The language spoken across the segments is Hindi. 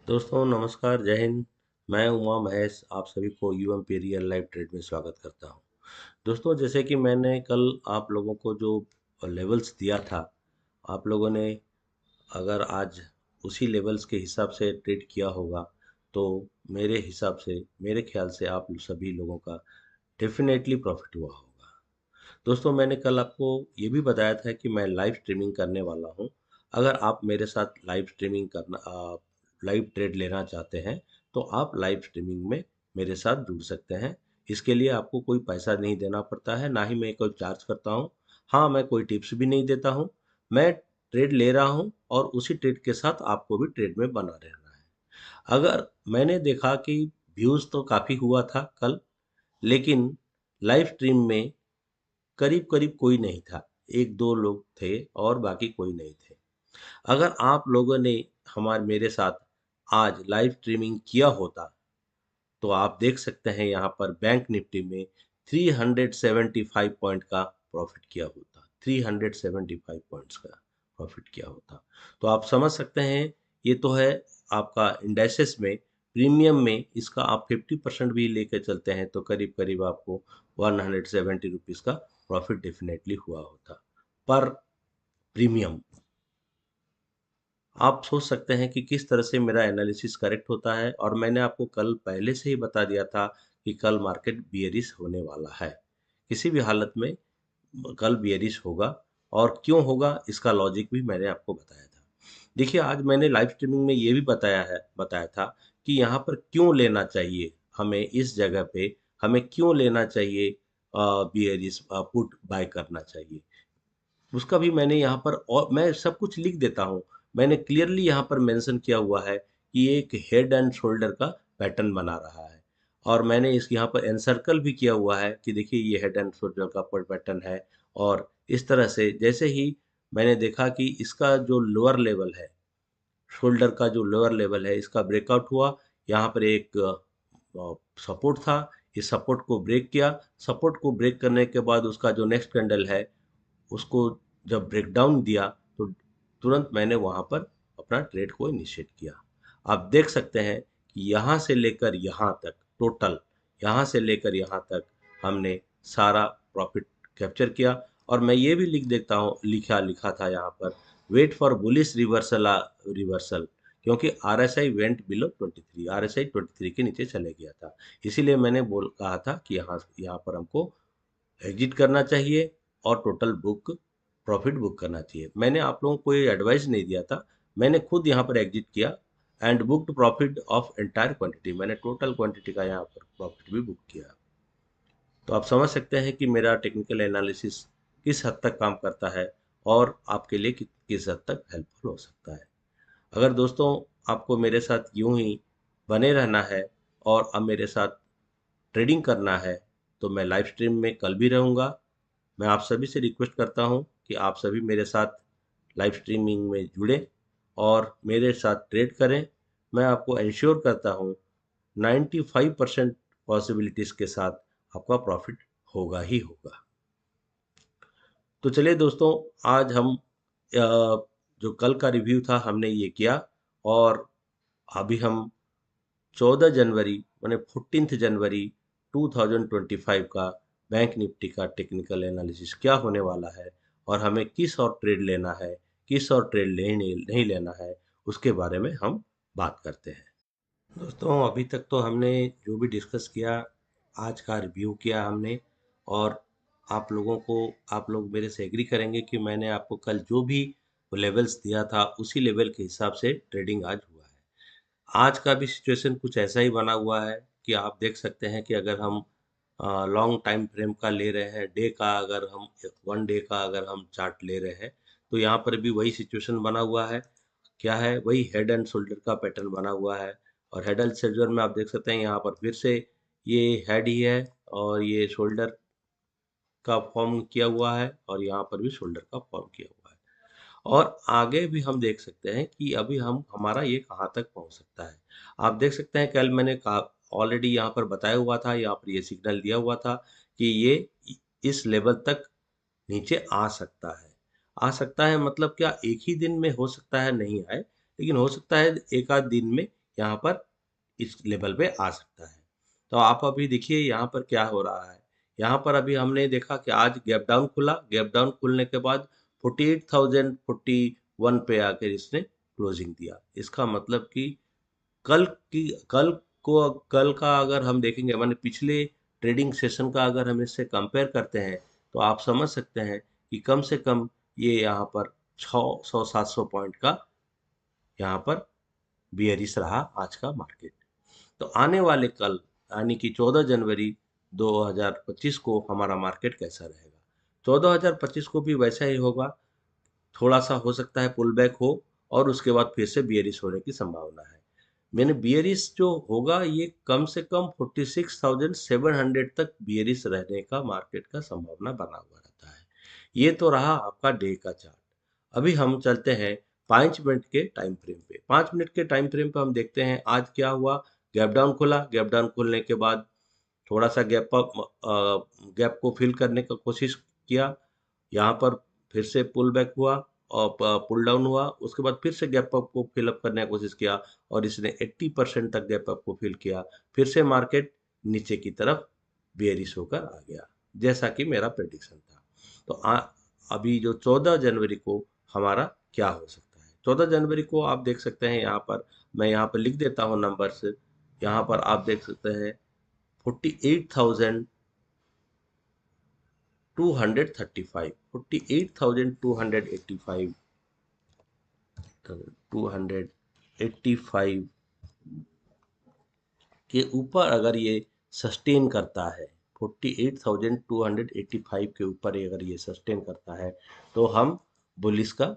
दोस्तों नमस्कार, जय हिंद। मैं उमा महेश आप सभी को यूएमपी रियल लाइफ ट्रेड में स्वागत करता हूं। दोस्तों, जैसे कि मैंने कल आप लोगों को जो लेवल्स दिया था, आप लोगों ने अगर आज उसी लेवल्स के हिसाब से ट्रेड किया होगा तो मेरे हिसाब से, मेरे ख्याल से आप सभी लोगों का डेफिनेटली प्रॉफिट हुआ होगा। दोस्तों, मैंने कल आपको ये भी बताया था कि मैं लाइव स्ट्रीमिंग करने वाला हूँ। अगर आप मेरे साथ लाइव स्ट्रीमिंग करना, लाइव ट्रेड लेना चाहते हैं तो आप लाइव स्ट्रीमिंग में मेरे साथ जुड़ सकते हैं। इसके लिए आपको कोई पैसा नहीं देना पड़ता है, ना ही मैं कोई चार्ज करता हूँ। हाँ, मैं कोई टिप्स भी नहीं देता हूँ। मैं ट्रेड ले रहा हूँ और उसी ट्रेड के साथ आपको भी ट्रेड में बना रहना है। अगर मैंने देखा कि व्यूज़ तो काफ़ी हुआ था कल, लेकिन लाइव स्ट्रीम में करीब करीब कोई नहीं था। एक दो लोग थे और बाकी कोई नहीं थे। अगर आप लोगों ने हमारे मेरे साथ आज लाइव स्ट्रीमिंग किया होता तो आप देख सकते हैं यहाँ पर बैंक निफ्टी में 375 पॉइंट का प्रॉफिट किया होता। 375 पॉइंट्स का प्रॉफिट किया होता। तो आप समझ सकते हैं, ये तो है आपका इंडेक्सेस में, प्रीमियम में इसका आप 50% भी लेकर चलते हैं तो करीब करीब आपको 170 रुपीज़ का प्रॉफिट डेफिनेटली हुआ होता पर प्रीमियम। आप सोच सकते हैं कि किस तरह से मेरा एनालिसिस करेक्ट होता है, और मैंने आपको कल पहले से ही बता दिया था कि कल मार्केट बियरिश होने वाला है। किसी भी हालत में कल बियरिश होगा, और क्यों होगा इसका लॉजिक भी मैंने आपको बताया था। देखिए, आज मैंने लाइव स्ट्रीमिंग में ये भी बताया था कि यहाँ पर क्यों लेना चाहिए हमें, इस जगह पे हमें क्यों लेना चाहिए, बियरिश पुट बाय करना चाहिए। उसका भी मैंने यहाँ पर, और मैं सब कुछ लिख देता हूँ। मैंने क्लियरली यहाँ पर मेंशन किया हुआ है कि ये एक हेड एंड शोल्डर का पैटर्न बना रहा है, और मैंने इस यहाँ पर एनसर्कल भी किया हुआ है कि देखिए ये हेड एंड शोल्डर का पैटर्न है। और इस तरह से जैसे ही मैंने देखा कि इसका जो लोअर लेवल है, शोल्डर का जो लोअर लेवल है, इसका ब्रेकआउट हुआ, यहाँ पर एक सपोर्ट था, इस सपोर्ट को ब्रेक किया। सपोर्ट को ब्रेक करने के बाद उसका जो नेक्स्ट कैंडल है, उसको जब ब्रेकडाउन दिया तो तुरंत मैंने वहाँ पर अपना ट्रेड को इनिशिएट किया। आप देख सकते हैं कि यहाँ से लेकर यहाँ तक टोटल, यहाँ से लेकर यहाँ तक हमने सारा प्रॉफिट कैप्चर किया। और मैं ये भी लिख देता हूँ, लिखा लिखा था यहाँ पर, wait for bullish reversal, reversal, क्योंकि आरएसआई वेंट बिलो 23, आरएसआई 23 के नीचे चले गया था। इसीलिए मैंने कहा था कि यहाँ यहाँ पर हमको एग्जिट करना चाहिए और टोटल बुक प्रॉफिट बुक करना चाहिए। मैंने आप लोगों को ये एडवाइस नहीं दिया था, मैंने खुद यहाँ पर एग्जिट किया and booked profit of entire quantity. मैंने टोटल क्वांटिटी का यहाँ पर प्रॉफिट भी बुक किया। तो आप समझ सकते हैं कि मेरा टेक्निकल एनालिसिस किस हद तक काम करता है और आपके लिए किस हद तक हेल्पफुल हो सकता है। अगर दोस्तों आपको मेरे साथ यूं ही बने रहना है और अब मेरे साथ ट्रेडिंग करना है तो मैं लाइव स्ट्रीम में कल भी रहूँगा। मैं आप सभी से रिक्वेस्ट करता हूँ कि आप सभी मेरे साथ लाइव स्ट्रीमिंग में जुड़ें और मेरे साथ ट्रेड करें। मैं आपको इंश्योर करता हूँ 95% पॉसिबिलिटीज़ के साथ आपका प्रॉफिट होगा ही होगा। तो चलिए दोस्तों, आज हम जो कल का रिव्यू था हमने ये किया, और अभी हम 14 जनवरी माने 14 जनवरी 2025 का बैंक निफ्टी का टेक्निकल एनालिसिस क्या होने वाला है, और हमें किस और ट्रेड लेना है, किस और ट्रेड नहीं लेना है, उसके बारे में हम बात करते हैं। दोस्तों, अभी तक तो हमने जो भी डिस्कस किया, आज का रिव्यू किया हमने, और आप लोगों को, आप लोग मेरे से एग्री करेंगे कि मैंने आपको कल जो भी लेवल्स दिया था उसी लेवल के हिसाब से ट्रेडिंग आज हुआ है। आज का भी सिचुएशन कुछ ऐसा ही बना हुआ है कि आप देख सकते हैं कि अगर हम लॉन्ग टाइम फ्रेम का ले रहे हैं, डे का, अगर हम 1 डे का अगर हम चार्ट ले रहे हैं तो यहाँ पर भी वही सिचुएशन बना हुआ है। क्या है, वही हेड एंड शोल्डर का पैटर्न बना हुआ है। और हेड एंड शोल्डर में आप देख सकते हैं यहाँ पर फिर से ये हेड ही है और ये शोल्डर का फॉर्म किया हुआ है, और यहाँ पर भी शोल्डर का फॉर्म किया हुआ है। और आगे भी हम देख सकते हैं कि अभी हम हमारा ये कहाँ तक पहुँच सकता है। आप देख सकते हैं कल मैंने कहा, ऑलरेडी यहाँ पर बताया हुआ था, यहाँ पर ये सिग्नल दिया हुआ था कि ये इस लेवल तक नीचे आ सकता है। आ सकता है मतलब क्या, एक ही दिन में हो सकता है नहीं आए, लेकिन हो सकता है एक आध दिन में यहाँ पर इस लेवल पे आ सकता है। तो आप अभी देखिए यहाँ पर क्या हो रहा है। यहाँ पर अभी हमने देखा कि आज गैप डाउन खुला, गैप डाउन खुलने के बाद 48,041 पे आकर इसने क्लोजिंग दिया। इसका मतलब कि कल की कल कल का अगर हम देखेंगे, माने पिछले ट्रेडिंग सेशन का अगर हम इससे कंपेयर करते हैं, तो आप समझ सकते हैं कि कम से कम ये यहाँ पर 600-700 पॉइंट का यहाँ पर बियरिश रहा आज का मार्केट। तो आने वाले कल यानी कि 14 जनवरी 2025 को हमारा मार्केट कैसा रहेगा? 14,025 को भी वैसा ही होगा, थोड़ा सा हो सकता है पुल बैक हो और उसके बाद फिर से बियरिश होने की संभावना है। मैंने बियरिश जो होगा ये कम से कम 46,700 तक बियरिश रहने का मार्केट का संभावना बना हुआ रहता है। ये तो रहा आपका डे का चार्ट। अभी हम चलते हैं 5 मिनट के टाइम फ्रेम पे। 5 मिनट के टाइम फ्रेम पे हम देखते हैं आज क्या हुआ। गैप डाउन खुला, गैप डाउन खुलने के बाद थोड़ा सा गैप को फिल करने का कोशिश किया। यहाँ पर फिर से पुल बैक हुआ और पुल डाउन हुआ, उसके बाद फिर से गैप अप को फिल अप करने की कोशिश किया और इसने 80% तक गैप अप को फिल किया। फिर से मार्केट नीचे की तरफ बेयरिश होकर आ गया, जैसा कि मेरा प्रेडिक्शन था। तो अभी जो 14 जनवरी को हमारा क्या हो सकता है? 14 जनवरी को आप देख सकते हैं, यहाँ पर मैं यहाँ पर लिख देता हूँ नंबर्स। यहाँ पर आप देख सकते हैं 48,235, 48,285, 285 के ऊपर अगर ये सस्टेन करता है, 48,285 के ऊपर अगर ये सस्टेन करता है, तो हम बुलिस का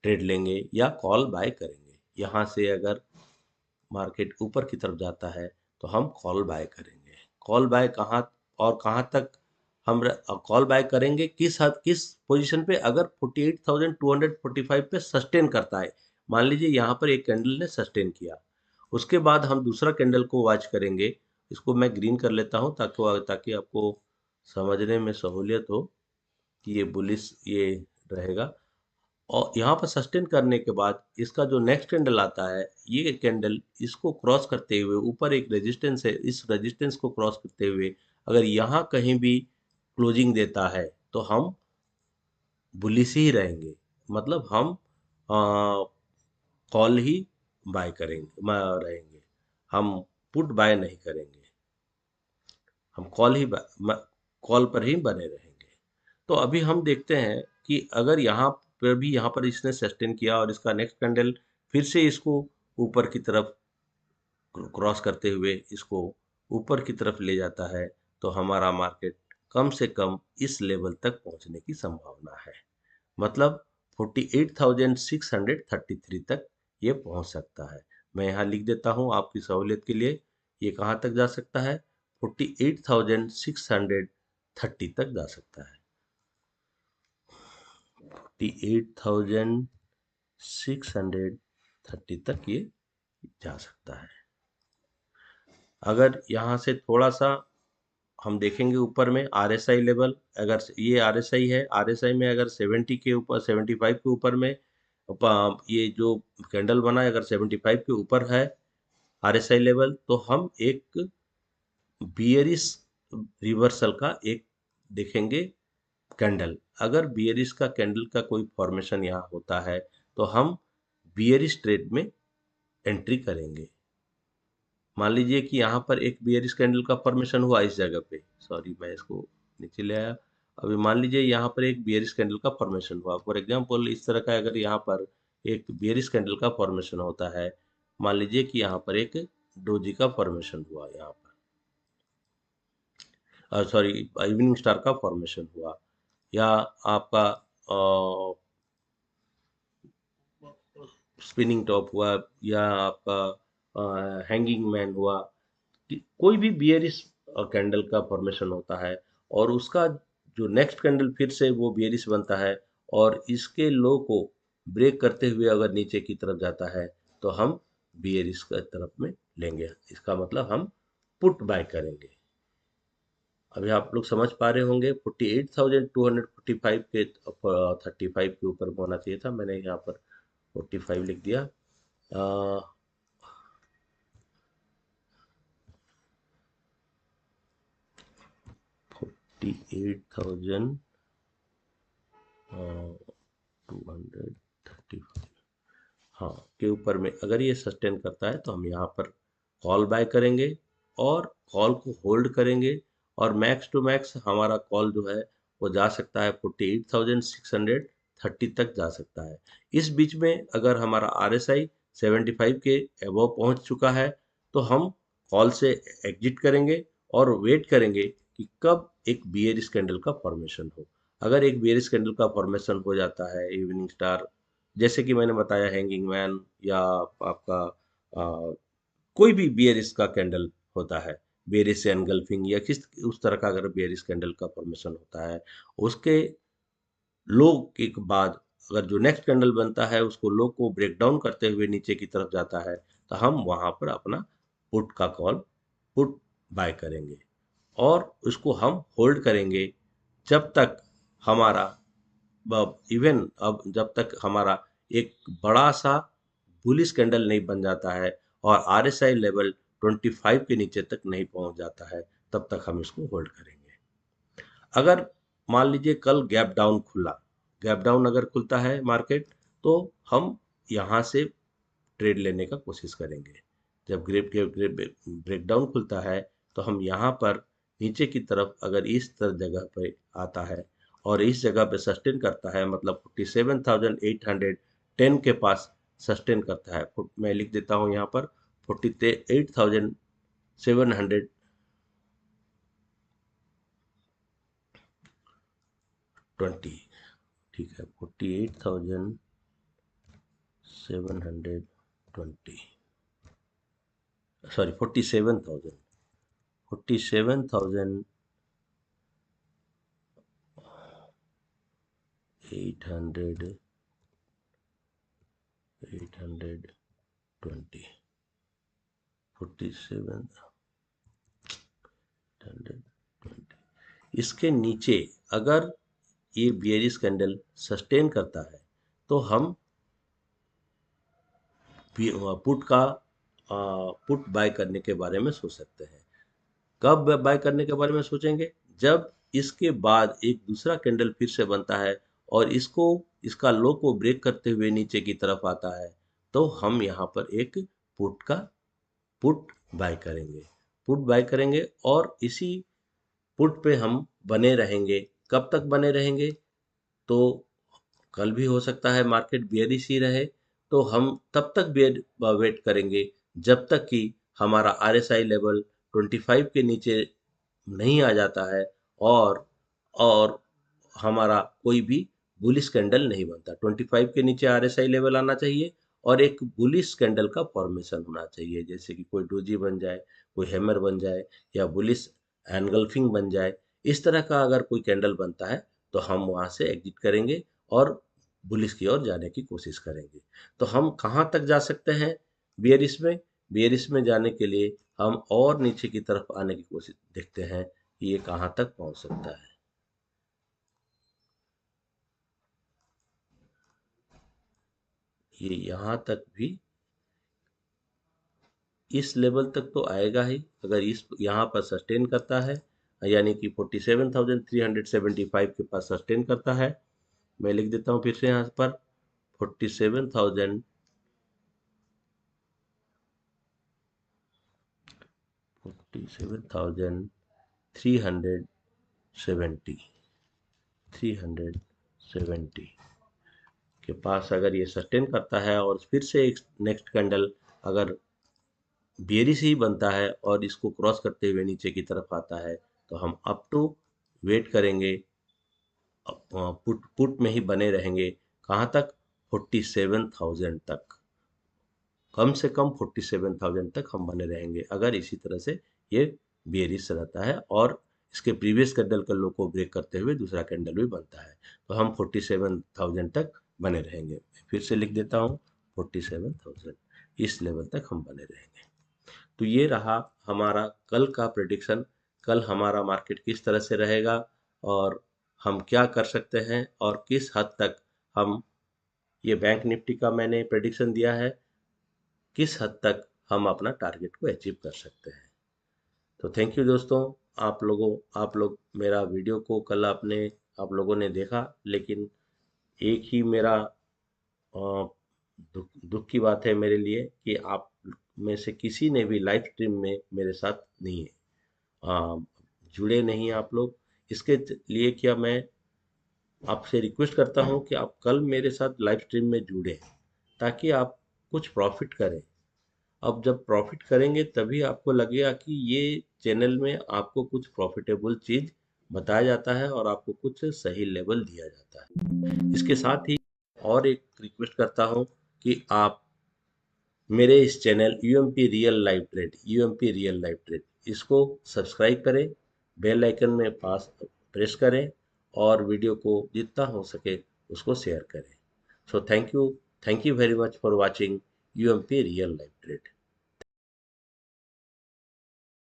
ट्रेड लेंगे या कॉल बाय करेंगे। यहाँ से अगर मार्केट ऊपर की तरफ जाता है तो हम कॉल बाय करेंगे। कॉल बाय कहाँ और कहाँ तक हम कॉल बाय करेंगे, किस हद किस पोजीशन पे? अगर 48,245 पे सस्टेन करता है। मान लीजिए यहाँ पर एक कैंडल ने सस्टेन किया, उसके बाद हम दूसरा कैंडल को वॉच करेंगे। इसको मैं ग्रीन कर लेता हूँ ताकि आपको समझने में सहूलियत हो कि ये बुलिश ये रहेगा। और यहाँ पर सस्टेन करने के बाद इसका जो नेक्स्ट कैंडल आता है, ये कैंडल इसको क्रॉस करते हुए ऊपर एक रेजिस्टेंस है, इस रेजिस्टेंस को क्रॉस करते हुए अगर यहाँ कहीं भी क्लोजिंग देता है तो हम बुलिश ही रहेंगे। मतलब हम कॉल ही बाय करेंगे रहेंगे, हम पुट बाय नहीं करेंगे, हम कॉल पर ही बने रहेंगे। तो अभी हम देखते हैं कि अगर यहाँ पर इसने सस्टेन किया और इसका नेक्स्ट कैंडल फिर से इसको ऊपर की तरफ क्रॉस करते हुए इसको ऊपर की तरफ ले जाता है, तो हमारा मार्केट कम से कम इस लेवल तक पहुंचने की संभावना है। मतलब 48,633 तक ये पहुंच सकता है। मैं यहाँ लिख देता हूँ आपकी सहूलियत के लिए। ये कहाँ तक जा सकता है? 48,630 तक जा सकता है। 48,630 तक ये जा सकता है। अगर यहाँ से थोड़ा सा हम देखेंगे ऊपर में आरएसआई लेवल, अगर ये आरएसआई है, आरएसआई में अगर 70 के ऊपर 75 के ऊपर में ये जो कैंडल बना है, अगर 75 के ऊपर है आरएसआई लेवल, तो हम एक बियरिश रिवर्सल का एक देखेंगे कैंडल। अगर बियरिश का कैंडल का कोई फॉर्मेशन यहाँ होता है तो हम बियरिश ट्रेड में एंट्री करेंगे। मान लीजिए कि यहाँ पर एक बियरिश कैंडल का फॉर्मेशन हुआ इस जगह पे, सॉरी मैं इसको नीचे ले आया। अभी मान लीजिए यहाँ पर एक बियरिश कैंडल का फॉर्मेशन हुआ, फॉर एग्जांपल इस तरह का अगर यहाँ पर एक बियरिश कैंडल का फॉर्मेशन होता है, मान लीजिए कि यहाँ पर एक डोजी का फॉर्मेशन हुआ, यहाँ पर सॉरी इवनिंग स्टार का फॉर्मेशन हुआ, या आपका स्पिनिंग टॉप हुआ, या आपका हैंगिंग मैन हुआ, कोई भी बियरिश कैंडल का फॉर्मेशन होता है और उसका जो नेक्स्ट कैंडल फिर से वो बियरिश बनता है और इसके लो को ब्रेक करते हुए अगर नीचे की तरफ जाता है, तो हम बियरिश की तरफ में लेंगे। इसका मतलब हम पुट बाय करेंगे। अभी आप लोग समझ पा रहे होंगे 48,245 के 35 के ऊपर होना चाहिए था, मैंने यहाँ पर 45 लिख दिया। 48,235 हाँ के ऊपर में अगर ये सस्टेन करता है तो हम यहाँ पर कॉल बाय करेंगे और कॉल को होल्ड करेंगे और मैक्स टू मैक्स हमारा कॉल जो है वो जा सकता है 48,630 तक जा सकता है। इस बीच में अगर हमारा RSI 75 के अबव पहुंच चुका है तो हम कॉल से एग्जिट करेंगे और वेट करेंगे कि कब एक बियरिश कैंडल का फॉर्मेशन हो। अगर एक बियरिश कैंडल का फॉर्मेशन हो जाता है इवनिंग स्टार, जैसे कि मैंने बताया हैंगिंग मैन या आपका कोई भी बियरिश का कैंडल होता है, बियरिश से एनगल्फिंग या किस उस तरह का अगर बियरिश कैंडल का फॉर्मेशन होता है, उसके लो के बाद अगर जो नेक्स्ट कैंडल बनता है उसको लो को ब्रेक डाउन करते हुए नीचे की तरफ जाता है तो हम वहां पर अपना पुट का कॉल पुट बाय करेंगे और उसको हम होल्ड करेंगे जब तक हमारा इवन अब जब तक हमारा एक बड़ा सा बुलिश कैंडल नहीं बन जाता है और RSI लेवल 25 के नीचे तक नहीं पहुंच जाता है, तब तक हम इसको होल्ड करेंगे। अगर मान लीजिए कल गैप डाउन खुला, गैप डाउन अगर खुलता है मार्केट तो हम यहाँ से ट्रेड लेने का कोशिश करेंगे। जब ग्रेप ब्रेक डाउन खुलता है तो हम यहाँ पर नीचे की तरफ अगर इस तरह जगह पे आता है और इस जगह पे सस्टेन करता है, मतलब 47,810 के पास सस्टेन करता है, मैं लिख देता हूँ यहाँ पर 48,720, ठीक है, 48,720, सॉरी 47,000, 47,800 820, 47,820, इसके नीचे अगर ये बियरिश कैंडल सस्टेन करता है तो हम पुट का पुट बाय करने के बारे में सोच सकते हैं। कब बाय करने के बारे में सोचेंगे? जब इसके बाद एक दूसरा कैंडल फिर से बनता है और इसका लो को ब्रेक करते हुए नीचे की तरफ आता है तो हम यहाँ पर एक पुट बाय करेंगे, पुट बाय करेंगे और इसी पुट पे हम बने रहेंगे। कब तक बने रहेंगे? तो कल भी हो सकता है मार्केट बियरिश ही रहे, तो हम तब तक वेट करेंगे जब तक कि हमारा RSI लेवल 25 के नीचे नहीं आ जाता है और और हमारा कोई भी बुलिश कैंडल नहीं बनता। 25 के नीचे RSI लेवल आना चाहिए और एक बुलिश कैंडल का फॉर्मेशन होना चाहिए, जैसे कि कोई डोजी बन जाए, कोई हैमर बन जाए या बुलिश एनगल्फिंग बन जाए। इस तरह का अगर कोई कैंडल बनता है तो हम वहां से एग्जिट करेंगे और बुलिश की ओर जाने की कोशिश करेंगे। तो हम कहाँ तक जा सकते हैं बियरिश में? बियरिश में जाने के लिए हम और नीचे की तरफ आने की कोशिश देखते हैं कि ये कहाँ तक पहुंच सकता है। ये यहाँ तक भी इस लेवल तक तो आएगा ही अगर इस यहाँ पर सस्टेन करता है, यानी कि 47,375 के पास सस्टेन करता है। मैं लिख देता हूँ फिर से यहाँ पर 47,000 47,370 370 के पास अगर ये सस्टेन करता है और फिर से एक नेक्स्ट कैंडल अगर बेरिश ही बनता है और इसको क्रॉस करते हुए नीचे की तरफ आता है तो हम अप टू वेट करेंगे, पुट में ही बने रहेंगे। कहाँ तक? 47,000 तक, कम से कम 47,000 तक हम बने रहेंगे अगर इसी तरह से ये बेरिश रहता है और इसके प्रीवियस कैंडल का लो को ब्रेक करते हुए दूसरा कैंडल भी बनता है तो हम 47,000 तक बने रहेंगे। फिर से लिख देता हूँ 47,000, इस लेवल तक हम बने रहेंगे। तो ये रहा हमारा कल का प्रेडिक्शन। कल हमारा मार्केट किस तरह से रहेगा और हम क्या कर सकते हैं और किस हद तक हम, ये बैंक निफ्टी का मैंने प्रेडिक्शन दिया है, किस हद तक हम अपना टारगेट को अचीव कर सकते हैं। तो थैंक यू दोस्तों। आप लोग मेरा वीडियो को कल आप लोगों ने देखा, लेकिन एक ही मेरा दुख दुख की बात है मेरे लिए कि आप में से किसी ने भी लाइव स्ट्रीम में मेरे साथ नहीं है, जुड़े नहीं आप लोग। इसके लिए क्या मैं आपसे रिक्वेस्ट करता हूं कि आप कल मेरे साथ लाइव स्ट्रीम में जुड़े, ताकि आप कुछ प्रॉफिट करें। अब जब प्रॉफिट करेंगे तभी आपको लगेगा कि ये चैनल में आपको कुछ प्रॉफिटेबल चीज बताया जाता है और आपको कुछ सही लेवल दिया जाता है। इसके साथ ही और एक रिक्वेस्ट करता हूं कि आप मेरे इस channel UMP real live trade इसको सब्सक्राइब करें, बेल आइकन में पास प्रेस करें और वीडियो को जितना हो सके उसको शेयर करें। So thank you very much for watching UMP real live trade.